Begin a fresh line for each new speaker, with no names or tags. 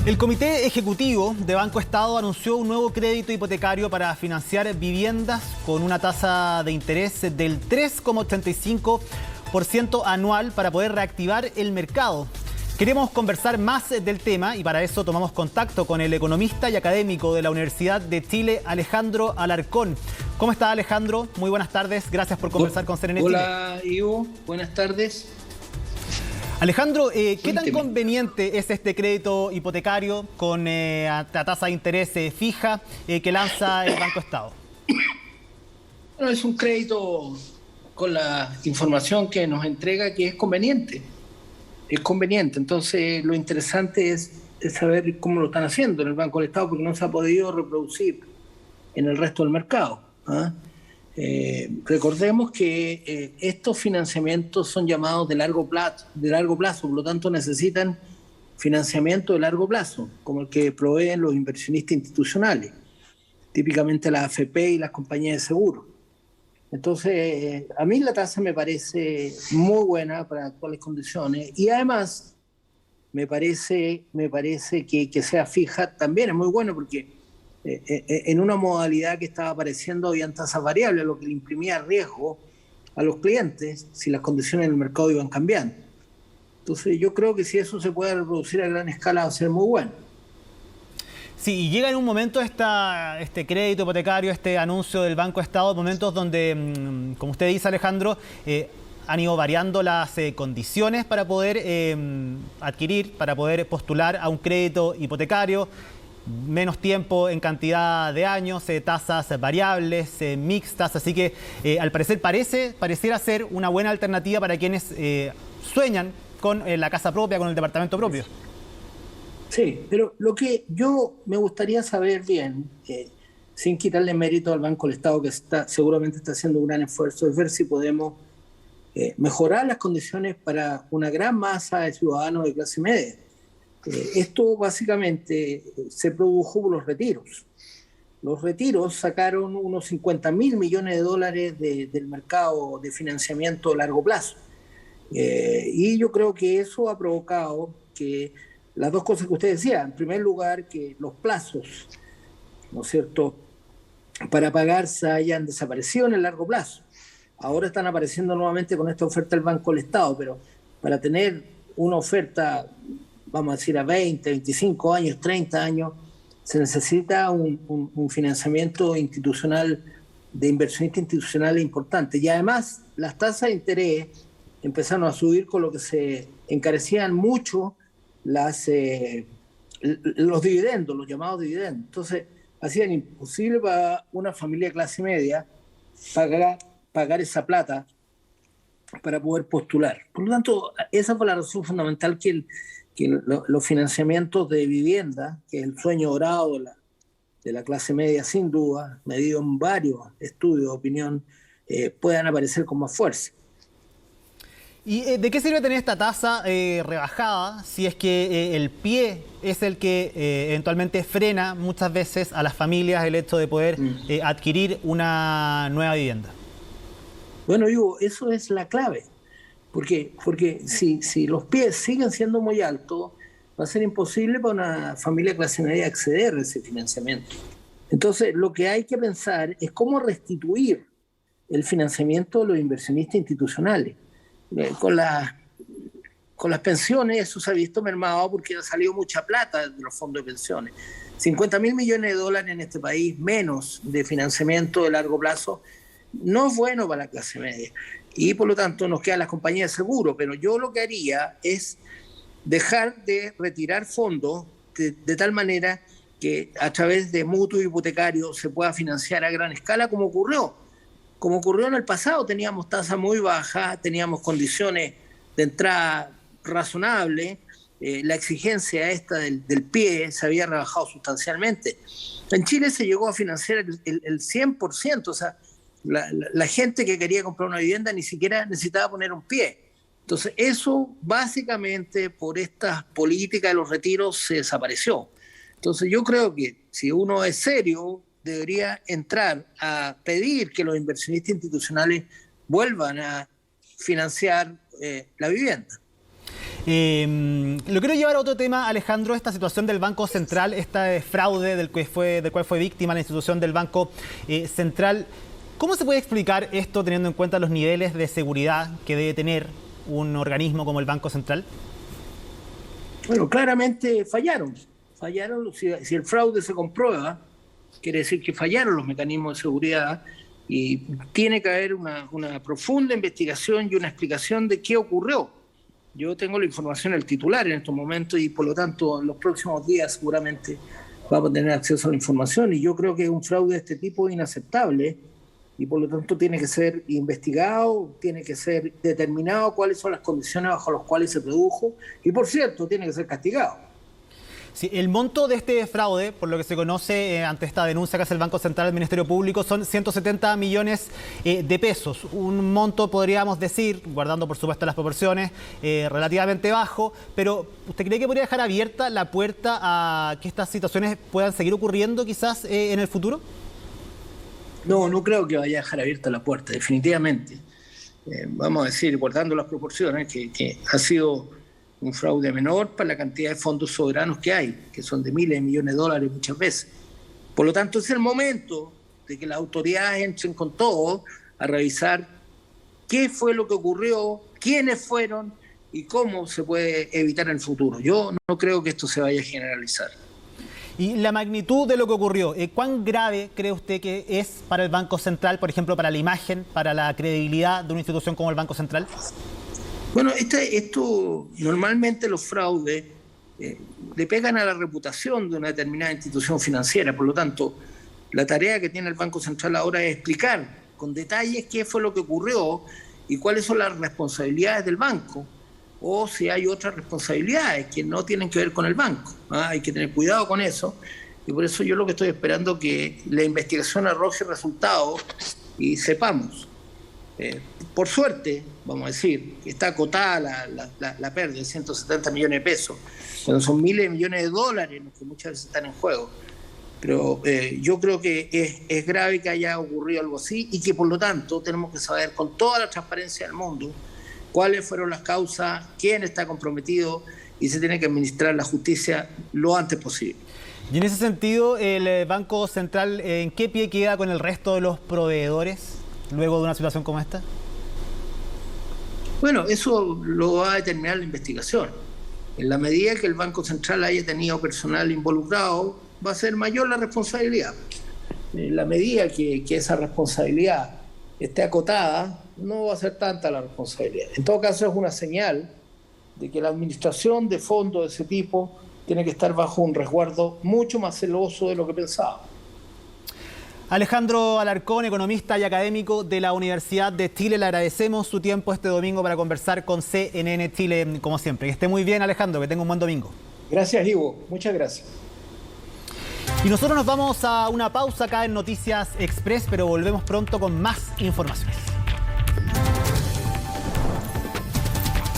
El Comité Ejecutivo de Banco Estado anunció un nuevo crédito hipotecario para financiar viviendas con una tasa de interés del 3,85% anual para poder reactivar el mercado. Queremos conversar más del tema y para eso tomamos contacto con el economista y académico de la Universidad de Chile, Alejandro Alarcón. ¿Cómo está, Alejandro? Muy buenas tardes. Gracias por conversar con CNN Chile.
Hola, Ivo. Buenas tardes.
Alejandro, ¿qué tan conveniente es este crédito hipotecario con tasa de interés fija que lanza el Banco Estado?
Bueno, es un crédito con la información que nos entrega que es conveniente. Es conveniente. Entonces, lo interesante es saber cómo lo están haciendo en el Banco del Estado, porque no se ha podido reproducir en el resto del mercado. Recordemos que estos financiamientos son llamados de largo plazo, por lo tanto necesitan financiamiento de largo plazo, como el que proveen los inversionistas institucionales, típicamente las AFP y las compañías de seguro. Entonces, a mí la tasa me parece muy buena para actuales condiciones y además me parece que sea fija también es muy bueno porque en una modalidad que estaba apareciendo habían tasas variables, lo que le imprimía riesgo a los clientes si las condiciones del mercado iban cambiando. Entonces yo creo que si eso se puede reproducir a gran escala va a ser muy bueno.
Sí, y llega en un momento este crédito hipotecario, este anuncio del Banco Estado, momentos donde, como usted dice, Alejandro, han ido variando las condiciones para poder adquirir, para poder postular a un crédito hipotecario. Menos tiempo en cantidad de años, tasas variables, mixtas, así que al parecer pareciera ser una buena alternativa para quienes sueñan con la casa propia, con el departamento propio.
Sí, pero lo que yo me gustaría saber bien, sin quitarle mérito al Banco del Estado, que seguramente está haciendo un gran esfuerzo, es ver si podemos mejorar las condiciones para una gran masa de ciudadanos de clase media. Esto básicamente se produjo por los retiros. Los retiros sacaron unos 50.000 millones de dólares del mercado de financiamiento a largo plazo. Y yo creo que eso ha provocado que las dos cosas que usted decía, en primer lugar, que los plazos, ¿no es cierto?, para pagarse hayan desaparecido en el largo plazo. Ahora están apareciendo nuevamente con esta oferta del Banco del Estado, pero para tener una oferta, vamos a decir, a 20, 25 años, 30 años, se necesita un financiamiento institucional, de inversionistas institucionales importante. Y además, las tasas de interés empezaron a subir, con lo que se encarecían mucho los dividendos, los llamados dividendos. Entonces, hacían imposible para una familia de clase media pagar esa plata para poder postular. Por lo tanto, esa fue la razón fundamental que los financiamientos de vivienda, que es el sueño dorado de la clase media, sin duda, medido en varios estudios de opinión, puedan aparecer con más fuerza.
¿Y de qué sirve tener esta tasa rebajada si es que el pie es el que eventualmente frena muchas veces a las familias el hecho de poder adquirir una nueva vivienda?
Bueno, Ivo, eso es la clave. Porque si los pies siguen siendo muy altos, va a ser imposible para una familia de clase media acceder a ese financiamiento. Entonces, lo que hay que pensar es cómo restituir el financiamiento de los inversionistas institucionales. Con las pensiones eso se ha visto mermado porque ha salido mucha plata de los fondos de pensiones. 50.000 millones de dólares en este país menos de financiamiento de largo plazo no es bueno para la clase media. Y por lo tanto nos quedan las compañías de seguro, pero yo lo que haría es dejar de retirar fondos de tal manera que a través de mutuo hipotecario se pueda financiar a gran escala, como ocurrió en el pasado. Teníamos tasas muy bajas, teníamos condiciones de entrada razonables, la exigencia esta del pie se había rebajado sustancialmente. En Chile se llegó a financiar el 100%, o sea, la gente que quería comprar una vivienda ni siquiera necesitaba poner un pie. Entonces eso básicamente por estas políticas de los retiros se desapareció. Entonces yo creo que si uno es serio debería entrar a pedir que los inversionistas institucionales vuelvan a financiar la vivienda.
Lo quiero llevar a otro tema, Alejandro, esta situación del Banco Central, este fraude del cual fue víctima la institución del Banco Central. ¿Cómo se puede explicar esto teniendo en cuenta los niveles de seguridad que debe tener un organismo como el Banco Central?
Bueno, claramente fallaron. Si el fraude se comprueba, quiere decir que fallaron los mecanismos de seguridad y tiene que haber una profunda investigación y una explicación de qué ocurrió. Yo tengo la información del titular en estos momentos y por lo tanto en los próximos días seguramente vamos a tener acceso a la información y yo creo que un fraude de este tipo es inaceptable y por lo tanto tiene que ser investigado, tiene que ser determinado cuáles son las condiciones bajo las cuales se produjo y por cierto tiene que ser castigado.
Sí, el monto de este fraude, por lo que se conoce ante esta denuncia que hace el Banco Central del Ministerio Público, son 170 millones de pesos. Un monto, podríamos decir, guardando por supuesto las proporciones, relativamente bajo, pero ¿usted cree que podría dejar abierta la puerta a que estas situaciones puedan seguir ocurriendo quizás en el futuro?
No creo que vaya a dejar abierta la puerta, definitivamente. Vamos a decir, guardando las proporciones, que ha sido un fraude menor para la cantidad de fondos soberanos que hay, que son de miles de millones de dólares muchas veces. Por lo tanto, es el momento de que las autoridades entren con todo a revisar qué fue lo que ocurrió, quiénes fueron y cómo se puede evitar en el futuro. Yo no creo que esto se vaya a generalizar.
Y la magnitud de lo que ocurrió, ¿cuán grave cree usted que es para el Banco Central, por ejemplo, para la imagen, para la credibilidad de una institución como el Banco Central?
Bueno, esto normalmente los fraudes le pegan a la reputación de una determinada institución financiera. Por lo tanto, la tarea que tiene el Banco Central ahora es explicar con detalles qué fue lo que ocurrió y cuáles son las responsabilidades del banco o si hay otras responsabilidades que no tienen que ver con el banco. Hay que tener cuidado con eso y por eso yo lo que estoy esperando es que la investigación arroje resultados y sepamos. Por suerte, vamos a decir, está acotada la pérdida de 170 millones de pesos, cuando son miles de millones de dólares los que muchas veces están en juego. Pero yo creo que es grave que haya ocurrido algo así y que por lo tanto tenemos que saber con toda la transparencia del mundo cuáles fueron las causas, quién está comprometido y se tiene que administrar la justicia lo antes posible.
Y en ese sentido, el Banco Central, ¿en qué pie queda con el resto de los proveedores luego de una situación como esta?
Bueno, eso lo va a determinar la investigación. En la medida que el Banco Central haya tenido personal involucrado, va a ser mayor la responsabilidad. En la medida que esa responsabilidad esté acotada, no va a ser tanta la responsabilidad. En todo caso, es una señal de que la administración de fondos de ese tipo tiene que estar bajo un resguardo mucho más celoso de lo que pensaba.
Alejandro Alarcón, economista y académico de la Universidad de Chile, le agradecemos su tiempo este domingo para conversar con CNN Chile, como siempre. Que esté muy bien, Alejandro, que tenga un buen domingo.
Gracias, Ivo. Muchas gracias.
Y nosotros nos vamos a una pausa acá en Noticias Express, pero volvemos pronto con más informaciones.